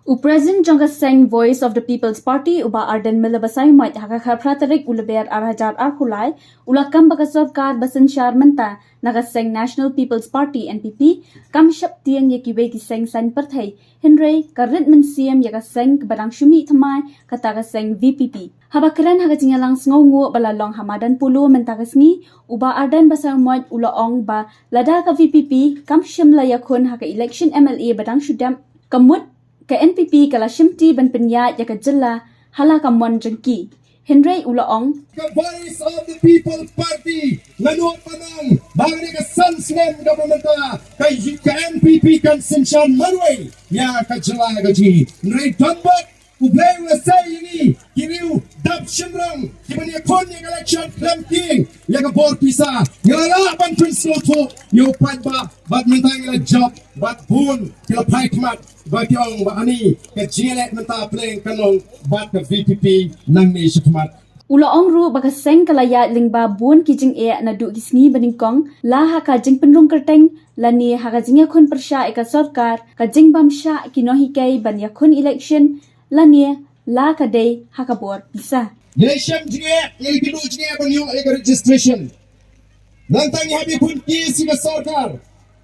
Present jangka seng Voice of the People's Party uba Ardent mila Basaiawmoit haka khapratarik ulaber arhajar arkulai ulakam bakasarkar basan menta naga seng National People's Party NPP kam shap Tieng yakiwe ki seng san perthai Hynrei karit men CM yaka seng barang shumi thamai kataga seng VPP habakran haga jingalang sngongu balalong hamadan pulu mentagasngi uba Ardent Basaiawmoit ulaong ba lada ka VPP kam shimla yakun haka election MLA badang shudam kamut ke NPP kala shimti ban penya ya ka jilla hala ka mon jengki Hynrei ulaong the Voice of the People's Party ngano panang bangni ka sansnem government kay NPP kan sinshan manway ya ka jilla ga ji Hynrei tambak ublay wa sayini kiriu dab shimrang kimani kon ya election clamping ya ka bor pisa ngala ban principle to yo padba badminton ya job bat bun kila paikmat bagyong ba ani ka jilet menta playing kanong bat ka VPP nang ni shitmat ulaong ru baka seng kalaya lingba bun kijing e na du gisni baningkong la ha ka jing penrung kerteng lani ha ka jing yakun persya eka sarkar ka jing bamsha kinohi kai ban yakun election lani la ka day ha ka bor bisa Yesham jinge yelkidu jinge ban yo eka registration nang tangi habi pun ki siga sarkar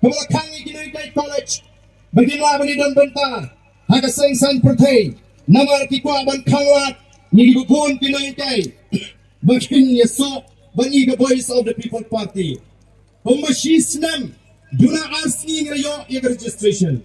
kamala kangi kinoi kai college Bagina bani dan benta haga seng san perthai namar ki kwa ban khawat ni bubun pinoi kai bagin yeso bani the Voice of the People Party homashi snam duna asking yo eg registration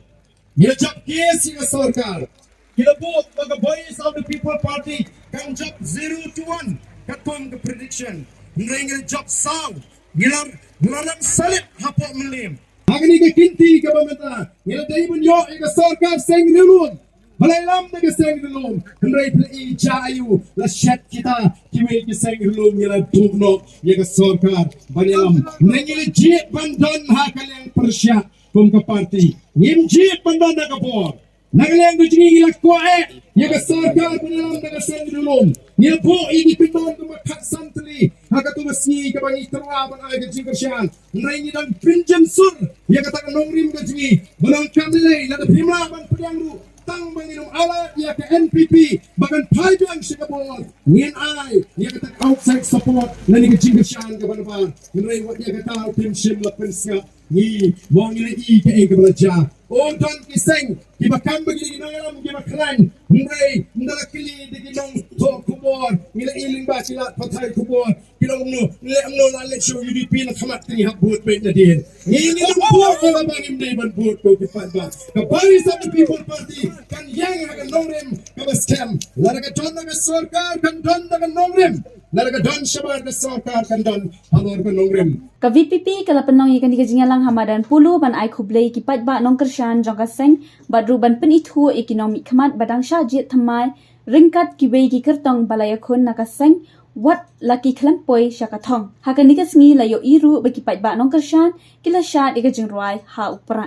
ye jab case ga sarkar kila bo the Voice of the People Party kan job 0 to 1 katong the prediction ngeng job saw gilar bulan salit hapo melim Agni ke kinti ke bameta ngela dai bun yo ega sarkar seng rilun balai lam de seng rilun Hynrei plei chayu la shat kita kiwe ke seng rilun ngela dugno ega sarkar balam ngeli jit bandan ha kalang persya kum ke parti ngim jit bandan da ka por nagaleng gujingi la koe ega sarkar balam de seng rilun ngel po ini piton ke makat santli haka tu besi ke bangi terwa ban ai ke jingkersyan Hynrei ni dan pinjam sur ya katakan nongrim ke jingi balang kamilai la primla ban pedang lu tang banginum ala ya ke NPP bagan pajang sikabor ngin ai ya kata outside support la ni ke jingkersyan ke ban Hynrei wat ya kata tim sim la pensia ni wong ni ke belajar Ondan kiseng kibakam bagi ginangalam kibaklan Hynrei ndala kili di ginong to kubor ngila iling ba sila patay kubor kilong no ngila amno la let show UDP na kamat ni habut bet na din ngili ang buot ko bang imday ban buot ko kipat ba the Voice of the People Party kan yang hagan nongrem kabaskem laraga don na sarkar kan don na nongrem laraga don shabar na sarkar kan don halor kan nongrem ka VPP kala penong ikan di jingalang hamadan pulu ban ai khublei kipat ba nongkersyan jangka seng badru ban penithu ekonomi khamat badang sha jit thamai ringkat kiwe ki kertong balayakun nakaseng wat laki klempoi syakathong hakani kasngi layo iru bagi pat ba nongkersyan kila sha ika jingroi ha upra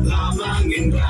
Lamang indra